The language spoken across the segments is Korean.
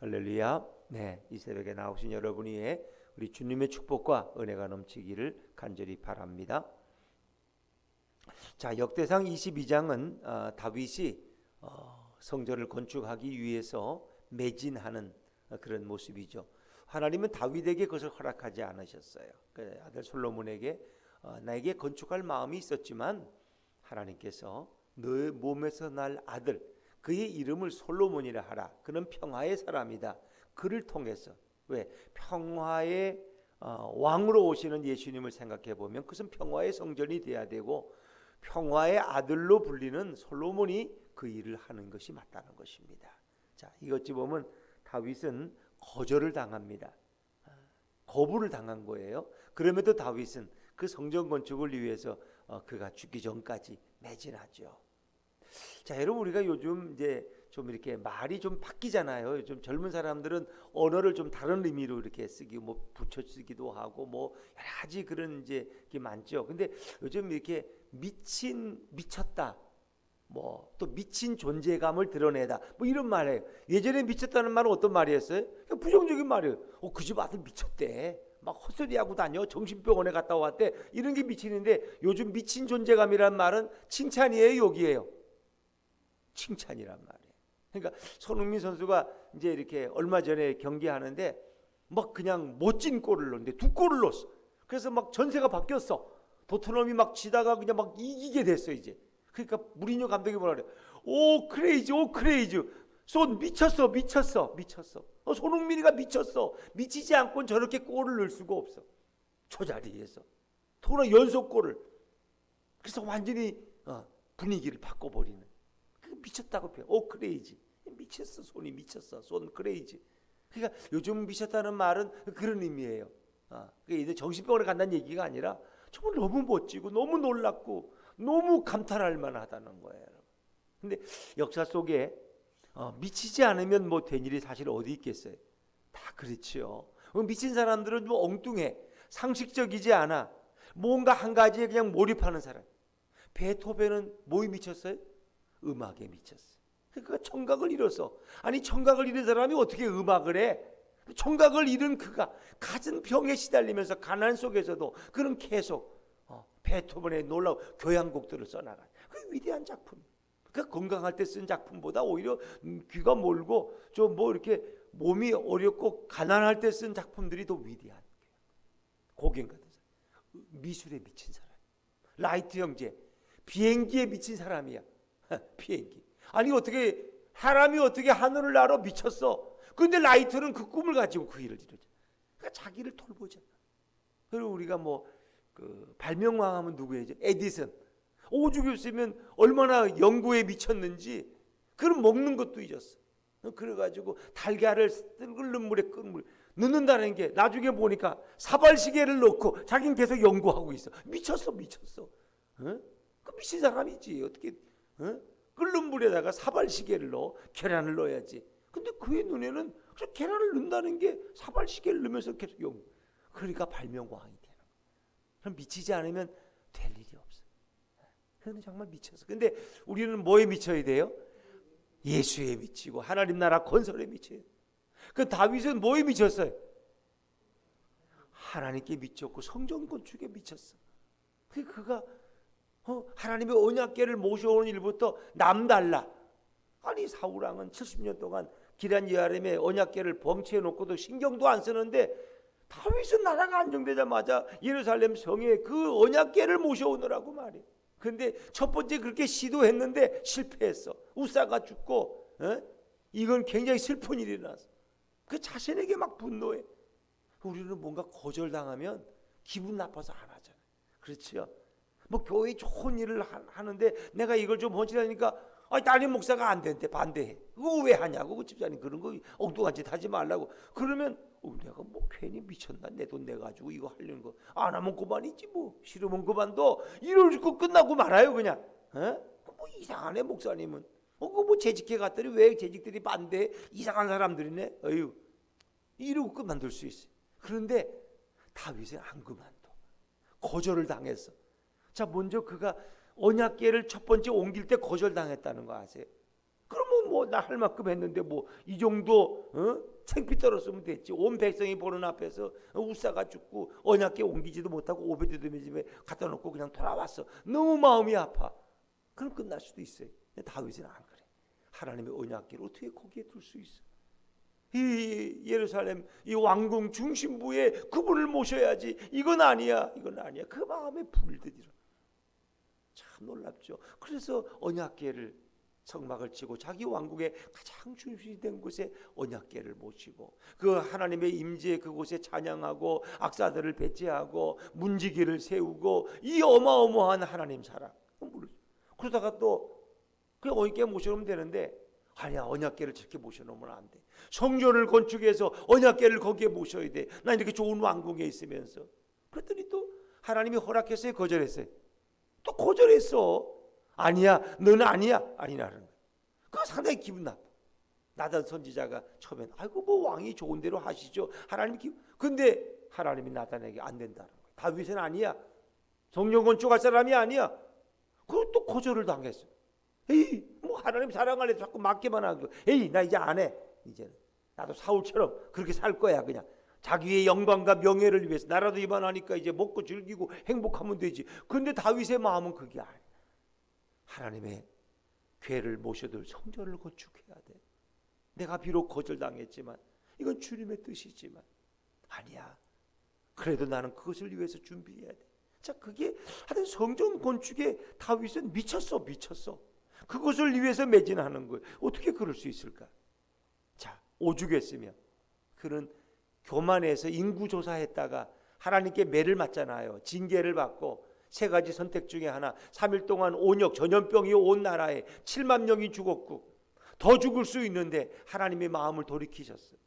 할렐루야. 네, 이 새벽에 나오신 여러분 위에 우리 주님의 축복과 은혜가 넘치기를 간절히 바랍니다. 자, 역대상 22장은 다윗이 성전을 건축하기 위해서 매진하는 그런 모습이죠. 하나님은 다윗에게 그것을 허락하지 않으셨어요. 그 아들 솔로몬에게 나에게 건축할 마음이 있었지만 하나님께서 너의 몸에서 날 아들 그의 이름을 솔로몬이라 하라. 그는 평화의 사람이다. 그를 통해서 왜 평화의 왕으로 오시는 예수님을 생각해 보면 그것은 평화의 성전이 돼야 되고 평화의 아들로 불리는 솔로몬이 그 일을 하는 것이 맞다는 것입니다. 자, 이것지 보면 다윗은 거절을 당합니다. 거부를 당한 거예요. 그럼에도 다윗은 그 성전 건축을 위해서 그가 죽기 전까지 매진하죠. 자, 여러분 우리가 요즘 이제 좀 이렇게 말이 좀 바뀌잖아요. 요즘 젊은 사람들은 언어를 좀 다른 의미로 이렇게 쓰기, 뭐 붙여 쓰기도 하고, 뭐 여러 가지 그런 이제 게 많죠. 근데 요즘 이렇게 미쳤다, 뭐 또 미친 존재감을 드러내다, 뭐 이런 말이에요. 예전에 미쳤다는 말은 어떤 말이었어요? 그냥 부정적인 말이에요. 그 집 아들 미쳤대. 막 헛소리하고 다녀. 정신병원에 갔다 왔대. 이런 게 미친인데 요즘 미친 존재감이란 말은 칭찬이에요, 욕이에요? 칭찬이란 말이에요. 그러니까 손흥민 선수가 이제 이렇게 얼마 전에 경기하는데 막 그냥 멋진 골을 넣었는데 2골을 넣었어. 그래서 막 전세가 바뀌었어. 토트넘이 막 지다가 그냥 막 이기게 됐어 이제. 그러니까 무리뉴 감독이 뭐라 그래? 오 크레이지, 오 크레이지. 손 미쳤어. 손흥민이가 미쳤어. 미치지 않고는 저렇게 골을 넣을 수가 없어. 초자리에서. 더구나 연속골을. 그래서 완전히 분위기를 바꿔버리는. 미쳤다고 표현. 오 크레이지. 미쳤어. 손이 미쳤어. 손 크레이지. 그러니까 요즘 미쳤다는 말은 그런 의미예요. 이제 정신병원에 간다는 얘기가 아니라 정말 너무 멋지고 너무 놀랍고 너무 감탄할 만하다는 거예요. 근데 역사 속에 미치지 않으면 뭐 된 일이 사실 어디 있겠어요? 다 그렇지요. 미친 사람들은 뭐 엉뚱해. 상식적이지 않아. 뭔가 한 가지에 그냥 몰입하는 사람. 베토벤은 뭐에 미쳤어요? 음악에 미쳤어. 그러니까 청각을 잃어서. 아니 청각을 잃은 사람이 어떻게 음악을 해? 청각을 잃은 그가 갖은 병에 시달리면서 가난 속에서도 그는 계속 베토벤의 놀라운 교향곡들을 써나가요. 그 위대한 작품. 그 건강할 때 쓴 작품보다 오히려 귀가 멀고 좀 뭐 이렇게 몸이 어렵고 가난할 때 쓴 작품들이 더 위대한 고갱 같은 사람. 미술에 미친 사람. 라이트 형제 비행기에 미친 사람이야. 비행기. 아니 어떻게 사람이 어떻게 하늘을 날아 미쳤어. 그런데 라이트는 그 꿈을 가지고 그 일을 이루죠. 그러니까 자기를 돌보잖아. 그리고 우리가 뭐 그 발명왕 하면 누구예요? 에디슨. 오죽 있으면 얼마나 연구에 미쳤는지. 그럼 먹는 것도 잊었어. 그래가지고 달걀을 끓는 물에 넣는다는 게 나중에 보니까 사발시계를 넣고 자기는 계속 연구하고 있어. 미쳤어. 그 미친 사람이지. 어떻게 끓는 물에다가 사발시계를 넣어 계란을 넣어야지. 근데 그의 눈에는 계란을 넣는다는 게 사발시계를 넣으면서 계속 연구. 그러니까 발명왕이 되는 거야. 그럼 미치지 않으면 될 일이 없어. 그는 정말 미쳤어. 근데 우리는 뭐에 미쳐야 돼요? 예수에 미치고 하나님 나라 건설에 미쳐요. 그 다윗은 뭐에 미쳤어요? 하나님께 미쳤고 성전 건축에 미쳤어. 그가 하나님의 언약궤를 모셔오는 일부터 남달라. 아니 사울왕은 70년 동안 기란 여아림의 언약궤를 범치해 놓고도 신경도 안 쓰는데 다윗은 나라가 안정되자마자 예루살렘 성에 그 언약궤를 모셔오느라고 말이에요. 근데 첫 번째 그렇게 시도했는데 실패했어. 우사가 죽고 이건 굉장히 슬픈 일이 일어났어. 그 자신에게 막 분노해. 우리는 뭔가 거절당하면 기분 나빠서 안 하잖아요. 그렇지요? 뭐 교회 좋은 일을 하는데 내가 이걸 좀 헌신하니까 담임 목사가 안 된대. 반대해. 그거 왜 하냐고. 그 집사님 그런 거 엉뚱한 짓 하지 말라고. 그러면 내가 뭐 괜히 미쳤나. 내 돈 내가지고 이거 하려는 거 안 하면 그만이지 뭐. 싫으면 그만둬. 이러고 끝나고 말아요 그냥. 뭐 이상하네 목사님은. 그거 뭐 재직회 갔더니 왜 재직들이 반대해. 이상한 사람들이네. 어휴. 이러고 그만둘 수 있어요. 그런데 다윗은 안 그만둬. 거절을 당했어. 자, 먼저 그가 언약궤를 첫 번째 옮길 때 거절당했다는 거 아세요? 그러면 뭐 뭐 나 할 만큼 했는데 뭐 이 정도 생피 떨었으면 됐지. 온 백성이 보는 앞에서 우사가 죽고 언약궤 옮기지도 못하고 오베드돔의 집에 갖다 놓고 그냥 돌아왔어. 너무 마음이 아파. 그럼 끝날 수도 있어요. 근데 다윗은 안 그래. 하나님의 언약궤를 어떻게 거기에 둘 수 있어? 이 예루살렘 이 왕궁 중심부에 그분을 모셔야지. 이건 아니야. 이건 아니야. 그 마음에 불을 들이라. 참 놀랍죠. 그래서 언약궤를 성막을 치고 자기 왕국의 가장 중심이 된 곳에 언약궤를 모시고 그 하나님의 임재 그곳에 찬양하고 악사들을 배제하고 문지기를 세우고 이 어마어마한 하나님 사랑. 그러다가 또 그냥 언약궤 모셔놓으면 되는데 아니야, 언약궤를 저렇게 모셔놓으면 안 돼. 성전을 건축해서 언약궤를 거기에 모셔야 돼. 난 이렇게 좋은 왕궁에 있으면서. 그랬더니 또 하나님이 허락했어요, 거절했어요? 또 거절했어. 아니야, 너는 아니야. 아니라는 거야. 그거 상당히 기분 나빠. 나단 선지자가 처음엔 아이고 뭐 왕이 좋은 대로 하시죠. 하나님 근데 하나님이 나단에게 안 된다는 거야. 다윗은 아니야. 성전 건축할 사람이 아니야. 그걸 또 거절을 당했어. 에이, 뭐 하나님 사랑하려 자꾸 맡기만 하고, 에이, 나 이제 안 해. 이제는 나도 사울처럼 그렇게 살 거야. 그냥 자기의 영광과 명예를 위해서 나라도 이만하니까 이제 먹고 즐기고 행복하면 되지. 그런데 다윗의 마음은 그게 아니야. 하나님의 궤를 모셔둘 성전을 건축해야 돼. 내가 비록 거절당했지만 이건 주님의 뜻이지만 아니야. 그래도 나는 그것을 위해서 준비해야 돼. 자, 그게 하여튼 성전 건축에 다윗은 미쳤어. 그것을 위해서 매진하는 거예요. 어떻게 그럴 수 있을까? 자, 오죽했으면 그는 교만해서 인구조사했다가 하나님께 매를 맞잖아요. 징계를 받고 세 가지 선택 중에 하나, 3일 동안 온역 전염병이 온 나라에 7만 명이 죽었고 더 죽을 수 있는데 하나님의 마음을 돌이키셨어요.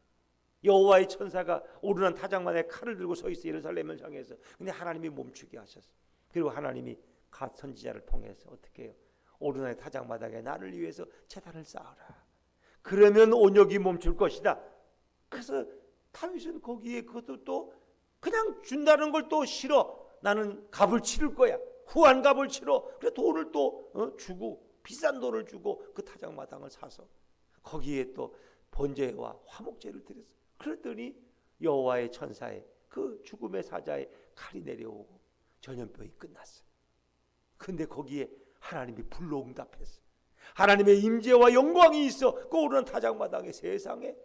여호와의 천사가 오르난 타작만에 칼을 들고 서 있어 예루살렘을 향해서. 근데 하나님이 멈추게 하셨어요. 그리고 하나님이 갓 선지자를 통해서 어떻게 해요? 오르난 타작마당에 나를 위해서 제단을 쌓아라. 그러면 온역이 멈출 것이다. 그래서 다윗은 거기에 그것도 또 그냥 준다는 걸 또 싫어. 나는 값을 치를 거야. 후한 값을 치러. 그래 돈을 또 주고 비싼 돈을 주고 그 타작마당을 사서 거기에 또 번제와 화목제를 드렸어요. 그랬더니 여호와의 천사의 그 죽음의 사자의 칼이 내려오고 전염병이 끝났어요. 근데 거기에 하나님이 불로 응답했어요. 하나님의 임재와 영광이 있어 그 오르는 타작마당의 세상에.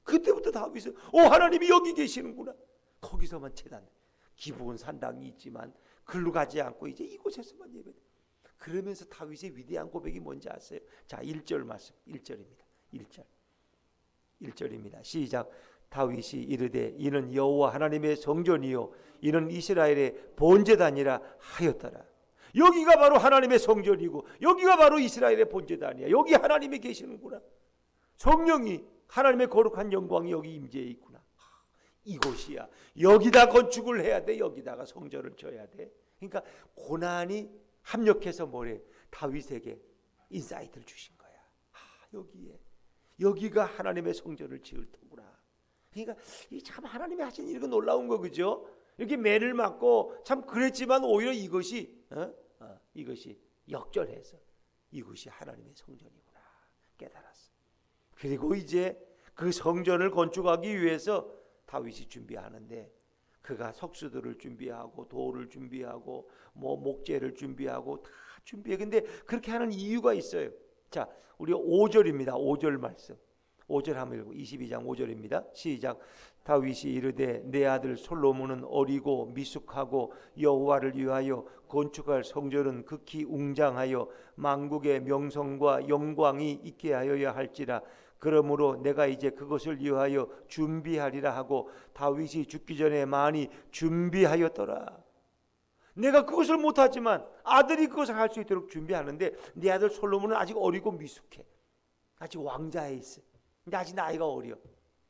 그때부터 다윗은 하나님이 여기 계시는구나. 거기서만 제단 기부원 산당이 있지만 글로 가지 않고 이제 이곳에서만 예배돼. 그러면서 다윗의 위대한 고백이 뭔지 아세요? 자, 1절 말씀. 1절입니다. 1절입니다. 시작. 다윗이 이르되 이는 여호와 하나님의 성전이요 이는 이스라엘의 본제단이라 하였더라. 여기가 바로 하나님의 성전이고 여기가 바로 이스라엘의 본제단이야. 여기 하나님이 계시는구나. 성령이 하나님의 거룩한 영광이 여기 임재해 있구나. 이곳이야. 여기다 건축을 해야 돼. 여기다가 성전을 져야 돼. 그러니까 고난이 합력해서 뭐래? 다윗에게 인사이트를 주신 거야. 여기가 하나님의 성전을 지을 터구나. 그러니까 참 하나님이 하신 일은 놀라운 거, 그죠? 이렇게 매를 맞고 참 그랬지만 오히려 이것이 역전해서 이것이 하나님의 성전이구나 깨달았어. 그리고 이제 그 성전을 건축하기 위해서 다윗이 준비하는데 그가 석수들을 준비하고 돌을 준비하고 뭐 목재를 준비하고 다 준비해. 근데 그렇게 하는 이유가 있어요. 자, 우리 5절입니다. 5절 말씀. 5절 한번 읽고 22장 5절입니다. 시작. 다윗이 이르되 내 아들 솔로몬은 어리고 미숙하고 여호와를 위하여 건축할 성전은 극히 웅장하여 만국의 명성과 영광이 있게 하여야 할지라. 그러므로 내가 이제 그것을 위하여 준비하리라 하고 다윗이 죽기 전에 많이 준비하였더라. 내가 그것을 못하지만 아들이 그것을 할 수 있도록 준비하는데 네 아들 솔로몬은 아직 어리고 미숙해. 아직 왕자에 있어. 근데 아직 나이가 어려.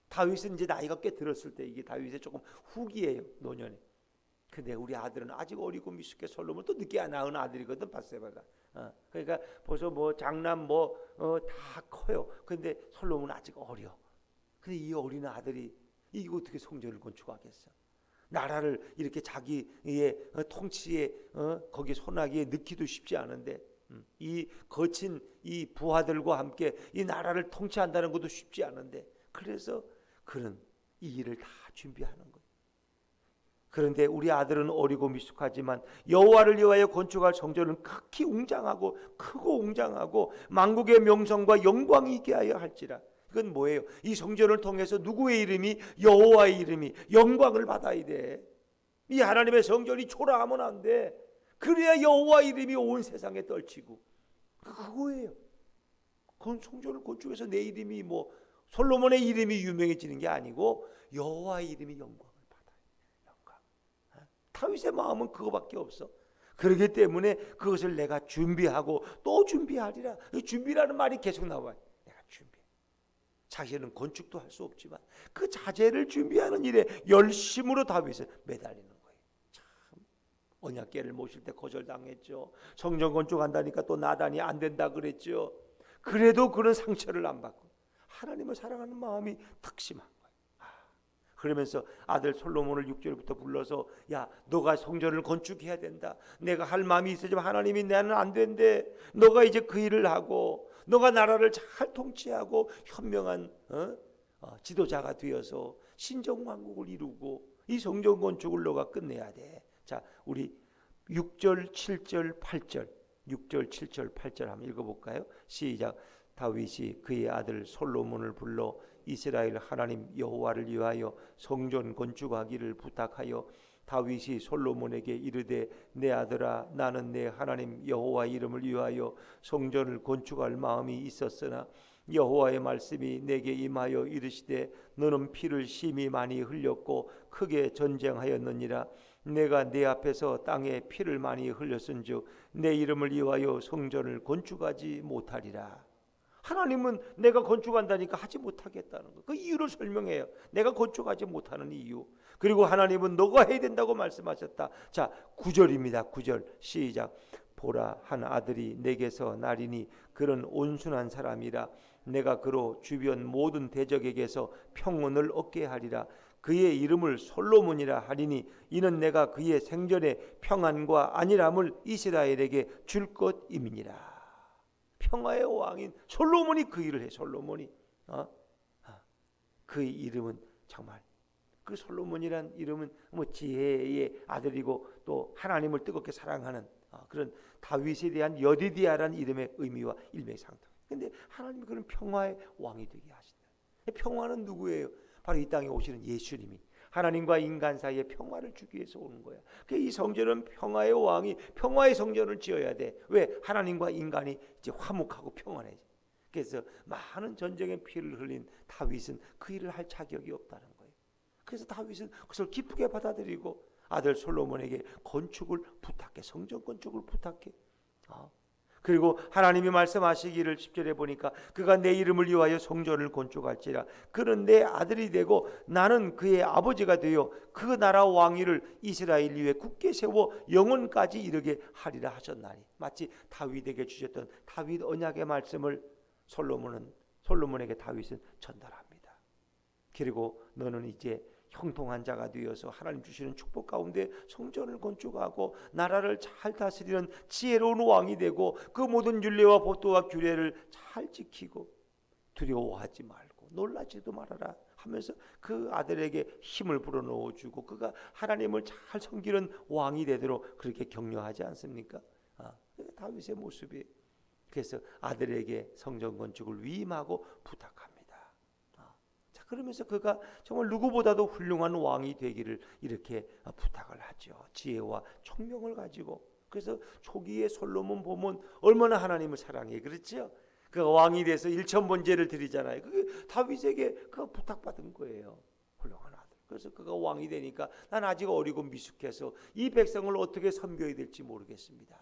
다윗은 이제 나이가 꽤 들었을 때, 이게 다윗의 조금 후기예요, 노년에. 근데 우리 아들은 아직 어리고 미숙해. 솔로몬은 또 늦게 낳은 아들이거든, 밧세바가. 그러니까 벌써 뭐 장남 다 커요. 근데 솔로몬은 아직 어려. 근데 이 어린 아들이 이거 어떻게 성전을 건축하겠어? 나라를 이렇게 자기의 통치에 거기에 손아귀에 넣기도 쉽지 않은데, 이 거친 이 부하들과 함께 이 나라를 통치한다는 것도 쉽지 않은데, 그래서 그는 이 일을 다 준비하는 거예요. 그런데 우리 아들은 어리고 미숙하지만 여호와를 위하여 건축할 성전은 크고 웅장하고 만국의 명성과 영광이 있게 하여 할지라. 이건 뭐예요? 이 성전을 통해서 누구의 이름이, 여호와의 이름이 영광을 받아야 돼. 이 하나님의 성전이 초라하면 안 돼. 그래야 여호와 이름이 온 세상에 떨치고, 그거예요. 그건 성전을 건축해서 내 이름이 뭐 솔로몬의 이름이 유명해지는 게 아니고 여호와의 이름이 영광을 받아요. 영광. 다윗의 마음은 그거밖에 없어. 그렇기 때문에 그것을 내가 준비하고 또 준비하리라. 준비라는 말이 계속 나와요. 내가 준비. 자신은 건축도 할 수 없지만 그 자재를 준비하는 일에 열심으로 다윗은 매달리는 거예요. 언약궤를 모실 때 거절당했죠. 성전 건축한다니까 또 나단이 안 된다 그랬죠. 그래도 그런 상처를 안 받고 하나님을 사랑하는 마음이 특심한 거예요. 그러면서 아들 솔로몬을 6절부터 불러서, 야, 너가 성전을 건축해야 된다. 내가 할 마음이 있으지만 하나님이 나는 안 된대. 너가 이제 그 일을 하고 너가 나라를 잘 통치하고 현명한 지도자가 되어서 신정왕국을 이루고 이 성전 건축을 너가 끝내야 돼. 자, 우리 6절, 7절, 8절 6절, 7절, 8절 한번 읽어볼까요? 시작. 다윗이 그의 아들 솔로몬을 불러 이스라엘 하나님 여호와를 위하여 성전 건축하기를 부탁하여 다윗이 솔로몬에게 이르되, 내 아들아, 나는 내 하나님 여호와 이름을 위하여 성전을 건축할 마음이 있었으나 여호와의 말씀이 내게 임하여 이르시되, 너는 피를 심히 많이 흘렸고 크게 전쟁하였느니라. 내가 내 앞에서 땅에 피를 많이 흘렸은즉 내 이름을 위하여 성전을 건축하지 못하리라. 하나님은 내가 건축한다니까 하지 못하겠다는 거예요. 그 이유를 설명해요. 내가 건축하지 못하는 이유. 그리고 하나님은 너가 해야 된다고 말씀하셨다. 자, 9절입니다. 9절 시작. 보라, 한 아들이 내게서 나리니 그는 온순한 사람이라. 내가 그로 주변 모든 대적에게서 평온을 얻게 하리라. 그의 이름을 솔로몬이라 하리니 이는 내가 그의 생전에 평안과 안일함을 이스라엘에게 줄 것임이니라. 평화의 왕인 솔로몬이 그 일을 해. 솔로몬이 그의 이름은 정말, 그 솔로몬이란 이름은 뭐 지혜의 아들이고 또 하나님을 뜨겁게 사랑하는 그런 다윗에 대한 여디디아라는 이름의 의미와 일맥상통. 근데 하나님이 그런 평화의 왕이 되게 하신다. 평화는 누구예요? 바로 이 땅에 오시는 예수님이 하나님과 인간 사이에 평화를 주기 위해서 오는 거야. 이 성전은 평화의 왕이 평화의 성전을 지어야 돼. 왜? 하나님과 인간이 이제 화목하고 평안해져. 그래서 많은 전쟁의 피를 흘린 다윗은 그 일을 할 자격이 없다는 거예요. 그래서 다윗은 그것을 기쁘게 받아들이고 아들 솔로몬에게 건축을 부탁해. 성전 건축을 부탁해. 그리고 하나님이 말씀하시기를 10절에 보니까 그가 내 이름을 위하여 성전을 건축할지라. 그는 내 아들이 되고 나는 그의 아버지가 되어 그 나라 왕위를 이스라엘 위에 굳게 세워 영원까지 이르게 하리라 하셨나니. 마치 다윗에게 주셨던 다윗 언약의 말씀을 솔로몬에게 다윗은 전달합니다. 그리고 너는 이제 형통한 자가 되어서 하나님 주시는 축복 가운데 성전을 건축하고 나라를 잘 다스리는 지혜로운 왕이 되고 그 모든 율례와 법도와 규례를 잘 지키고 두려워하지 말고 놀라지도 말아라 하면서 그 아들에게 힘을 불어넣어주고 그가 하나님을 잘 섬기는 왕이 되도록 그렇게 격려하지 않습니까? 다윗의 모습이. 그래서 아들에게 성전 건축을 위임하고 부탁합니다. 그러면서 그가 정말 누구보다도 훌륭한 왕이 되기를 이렇게 부탁을 하죠. 지혜와 총명을 가지고. 그래서 초기에 솔로몬 보면 얼마나 하나님을 사랑해. 그렇죠? 그가 왕이 돼서 일천번제를 드리잖아요. 그게 다윗에게 그가 부탁받은 거예요. 훌륭한 아들. 그래서 그가 왕이 되니까 난 아직 어리고 미숙해서 이 백성을 어떻게 섬겨야 될지 모르겠습니다.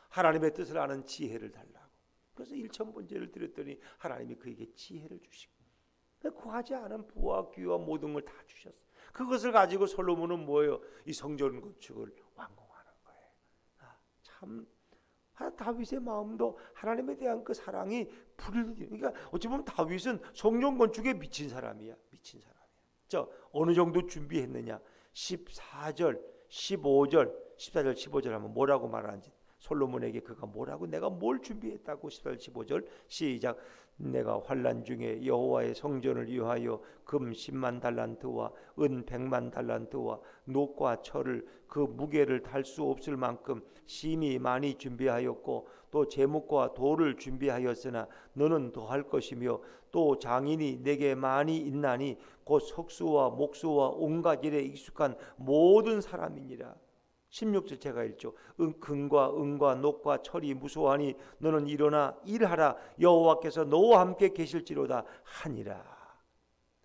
하나님의 뜻을 아는 지혜를 달라고. 그래서 일천번제를 드렸더니 하나님이 그에게 지혜를 주시고 구하지 않은 부와 귀와 모든 걸 다 주셨어요. 그것을 가지고 솔로몬은 뭐예요? 이 성전 건축을 완공하는 거예요. 참 다윗의 마음도 하나님에 대한 그 사랑이 그러니까 어찌 보면 다윗은 성전 건축에 미친 사람이야. 미친 사람이야. 저 어느 정도 준비했느냐? 14절, 15절, 14절, 15절 하면 뭐라고 말하는지 솔로몬에게 그가 뭐라고 내가 뭘 준비했다고 10절 15절 시작. 내가 환난 중에 여호와의 성전을 위하여 금 10만 달란트와 은 100만 달란트와 녹과 철을 그 무게를 달 수 없을 만큼 심히 많이 준비하였고 또 제목과 돌을 준비하였으나 너는 더할 것이며 또 장인이 내게 많이 있나니 곧 석수와 목수와 온갖 일에 익숙한 모든 사람이니라. 16절 제가 읽죠. 금과 은과 녹과 철이 무수하니 너는 일어나 일하라. 여호와께서 너와 함께 계실지로다 하니라.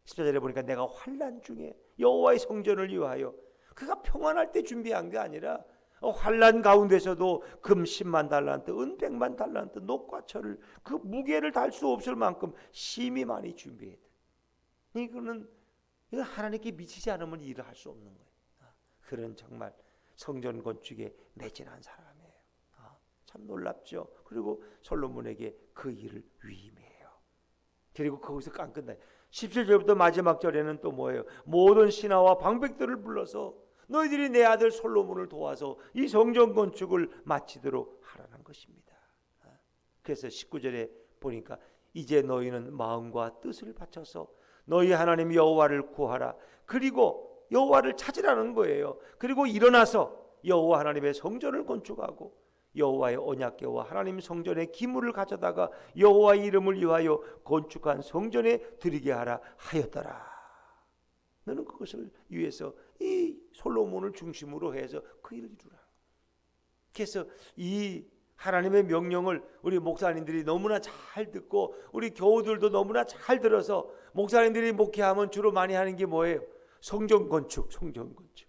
14절에 보니까 내가 환난 중에 여호와의 성전을 위하여, 그가 평안할 때 준비한 게 아니라 환난 가운데서도 금 10만 달란트, 은 100만 달란트, 녹과 철을 그 무게를 달 수 없을 만큼 심히 많이 준비했다. 이거는 하나님께 미치지 않으면 일을 할 수 없는 거예요. 그런 정말 성전 건축에 매진한 사람이에요. 참 놀랍죠. 그리고 솔로몬에게 그 일을 위임해요. 그리고 거기서 안 끝나요. 17절부터 마지막 절에는 또 뭐예요? 모든 신하와 방백들을 불러서 너희들이 내 아들 솔로몬을 도와서 이 성전 건축을 마치도록 하라는 것입니다. 그래서 19절에 보니까 이제 너희는 마음과 뜻을 바쳐서 너희 하나님 여호와를 구하라. 그리고 여호와를 찾으라는 거예요. 그리고 일어나서 여호와 하나님의 성전을 건축하고 여호와의 언약궤와 하나님 성전의 기물을 가져다가 여호와의 이름을 위하여 건축한 성전에 드리게 하라 하였더라. 너는 그것을 위해서 이 솔로몬을 중심으로 해서 그 일을 이루라. 그래서 이 하나님의 명령을 우리 목사님들이 너무나 잘 듣고 우리 교우들도 너무나 잘 들어서 목사님들이 목회하면 주로 많이 하는 게 뭐예요? 성전 건축, 성전 건축.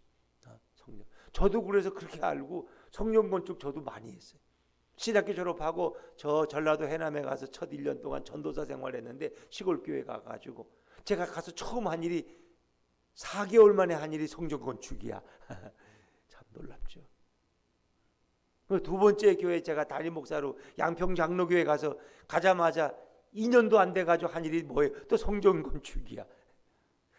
성전. 저도 그래서 그렇게 알고 성전 건축 저도 많이 했어요. 신학교 졸업하고 저 전라도 해남에 가서 첫 1년 동안 전도사 생활했는데 시골 교회 가가지고 제가 가서 처음 한 일이 4개월 만에 한 일이 성전 건축이야. 참 놀랍죠. 두 번째 교회 제가 담임 목사로 양평 장로교회 가서 가자마자 2년도 안 돼가지고 한 일이 뭐예요? 또 성전 건축이야.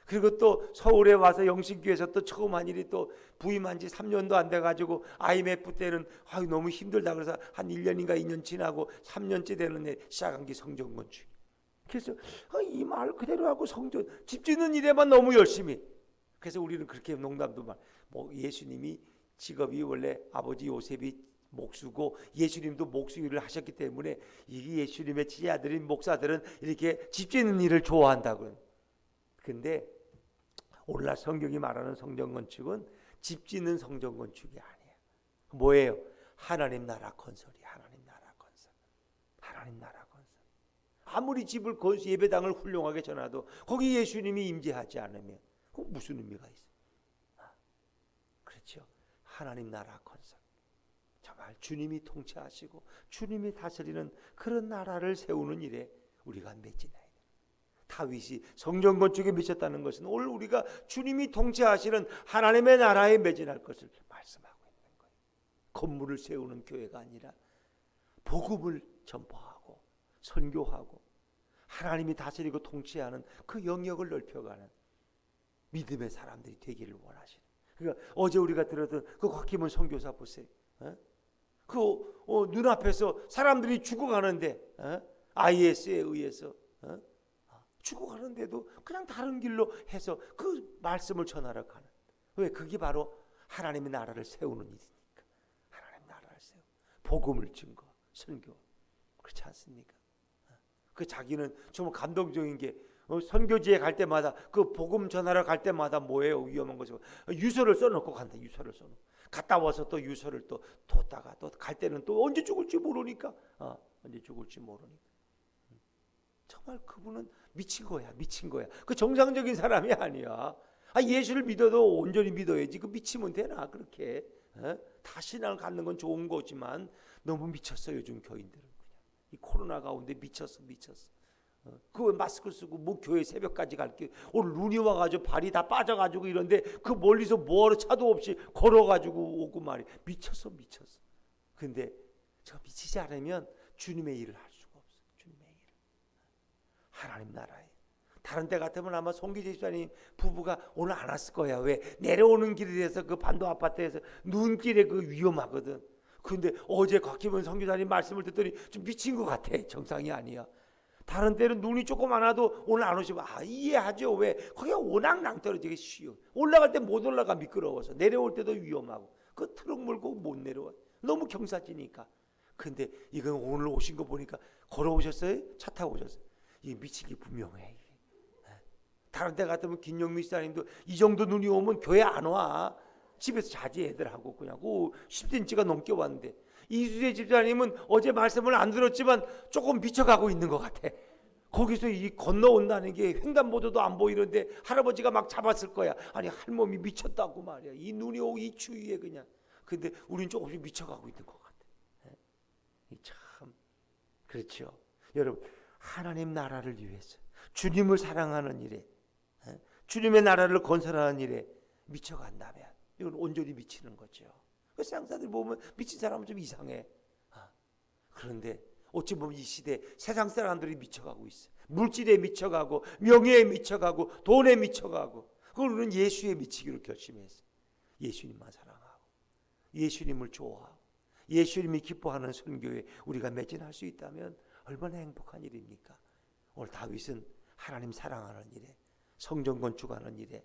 그리고 또 서울에 와서 영신교회에서 또 처음 한 일이 또 부임한 지 3년도 안 돼가지고 IMF 때는 너무 힘들다 그래서 한 1년인가 2년 지나고 3년째 되는데 시작한 게 성전 건축. 그래서 이 말 그대로 하고 성전 집 짓는 일에만 너무 열심히. 그래서 우리는 그렇게 농담도 뭐 예수님이 직업이 원래 아버지 요셉이 목수고 예수님도 목수 일을 하셨기 때문에 이 예수님의 지아들인 목사들은 이렇게 집 짓는 일을 좋아한다고요. 근데 오늘날 성경이 말하는 성전 건축은 집 짓는 성전 건축이 아니에요. 뭐예요? 하나님 나라 건설이. 하나님 나라 건설. 하나님 나라 건설. 아무리 집을 예배당을 훌륭하게 전화도 거기 예수님이 임재하지 않으면 그 무슨 의미가 있어요? 그렇죠. 하나님 나라 건설. 정말 주님이 통치하시고 주님이 다스리는 그런 나라를 세우는 일에 우리가 매진해야 돼요. 다윗이 성전 건축에 미쳤다는 것은 오늘 우리가 주님이 통치하시는 하나님의 나라에 매진할 것을 말씀하고 있는 거예요. 건물을 세우는 교회가 아니라 복음을 전파하고 선교하고 하나님이 다스리고 통치하는 그 영역을 넓혀가는 믿음의 사람들이 되기를 원하시는. 그러니까 어제 우리가 들었던 그 곽기문 선교사 보세요. 그 눈앞에서 사람들이 죽어가는데 IS에 의해서 죽어가는데도 그냥 다른 길로 해서 그 말씀을 전하러 가는. 왜? 그게 바로 하나님의 나라를 세우는 일이니까. 하나님의 나라를 세우고 복음을 증거, 선교. 그렇지 않습니까? 그 자기는 정말 감동적인 게 선교지에 갈 때마다 그 복음 전하러 갈 때마다 뭐예요? 위험한 것이고 유서를 써놓고 간다. 유서를 써놓고 갔다 와서 또 유서를 또 뒀다가 또 갈 때는 또 언제 죽을지 모르니까 언제 죽을지 모르니까 정말 그분은 미친 거야. 미친 거야. 그 정상적인 사람이 아니야. 예수를 믿어도 온전히 믿어야지. 그 미치면 되나 그렇게. 다 신앙을 갖는 건 좋은 거지만 너무 미쳤어. 요즘 교인들은 그냥 이 코로나 가운데 미쳤어. 그 마스크 쓰고 뭐 교회 새벽까지 갈게. 오늘 눈이 와가지고 발이 다 빠져가지고 이런데 그 멀리서 뭐하러 차도 없이 걸어가지고 오고 말이 미쳤어. 근데 저 미치지 않으면 주님의 일을 할 수가 없어. 주님의 일. 하나님 나라에. 다른 때 같으면 아마 송기재 집사님 부부가 오늘 안 왔을 거야. 왜? 내려오는 길에서 그 반도 아파트에서 눈길에 그 위험하거든. 근데 어제 곽기문 선교사님 말씀을 듣더니 좀 미친 것 같아. 정상이 아니야. 다른 때는 눈이 조금 안 와도 오늘 안 오시면 이해하죠. 왜? 거기가 워낙 낭떠러지기 쉬워. 올라갈 때 못 올라가 미끄러워서. 내려올 때도 위험하고. 그 트럭 몰고 못 내려와. 너무 경사지니까. 근데 이건 오늘 오신 거 보니까 걸어오셨어요? 차 타고 오셨어요? 이게 미치기 분명해. 다른 데 같으면 김영민 시사님도 이 정도 눈이 오면 교회 안 와. 집에서 자지 애들하고 그냥 10cm가 넘게 왔는데, 이수재 집사님은 어제 말씀을 안 들었지만 조금 미쳐가고 있는 것 같아. 거기서 이 건너온다는 게 횡단보도도 안 보이는데 할아버지가 막 잡았을 거야. 아니 할멈이 미쳤다고 말이야. 이 눈이 오고 이 추위에 그냥. 근데 우린 조금씩 미쳐가고 있는 것 같아. 참 그렇죠. 여러분, 하나님 나라를 위해서 주님을 사랑하는 일에, 주님의 나라를 건설하는 일에 미쳐간다면 이건 온전히 미치는 거죠. 그 세상사들 보면 미친 사람은 좀 이상해. 그런데 어찌 보면 이 시대 세상 사람들이 미쳐가고 있어. 물질에 미쳐가고 명예에 미쳐가고 돈에 미쳐가고, 그걸 우리는 예수에 미치기로 결심했어. 예수님만 사랑하고 예수님을 좋아하고 예수님이 기뻐하는 선교에 우리가 매진할 수 있다면 얼마나 행복한 일입니까? 오늘 다윗은 하나님 사랑하는 일에, 성전 건축하는 일에,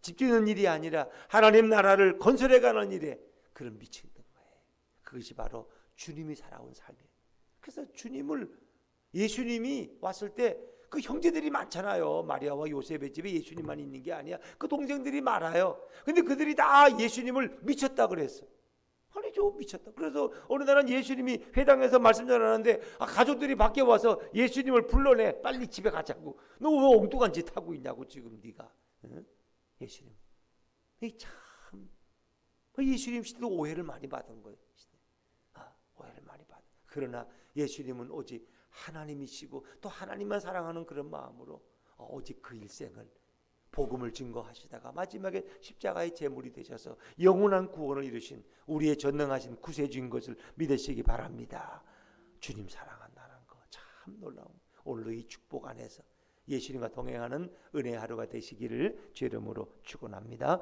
집 짓는 일이 아니라 하나님 나라를 건설해가는 일에 그런 미치는 거예요. 그것이 바로 주님이 살아온 삶이에요. 그래서 예수님이 왔을 때 그 형제들이 많잖아요. 마리아와 요셉의 집에 예수님만 있는 게 아니야. 그 동생들이 많아요. 근데 그들이 다 예수님을 미쳤다 그랬어. 아니죠, 미쳤다. 그래서 어느 날은 예수님이 회당에서 말씀 전하는데 가족들이 밖에 와서 예수님을 불러내. 빨리 집에 가자고. 너 왜 엉뚱한 짓 하고 있냐고 지금 네가. 응? 예수님. 참 예수님 시대도 오해를 많이 받은 거예요. 오해를 많이 받은. 그러나 예수님은 오직 하나님이시고 또 하나님만 사랑하는 그런 마음으로 오직 그 일생을 복음을 증거하시다가 마지막에 십자가의 제물이 되셔서 영원한 구원을 이루신 우리의 전능하신 구세주인 것을 믿으시기 바랍니다. 주님 사랑한다는 거 참 놀라운, 오늘도 이 축복 안에서 예수님과 동행하는 은혜의 하루가 되시기를 주 이름으로 축원합니다.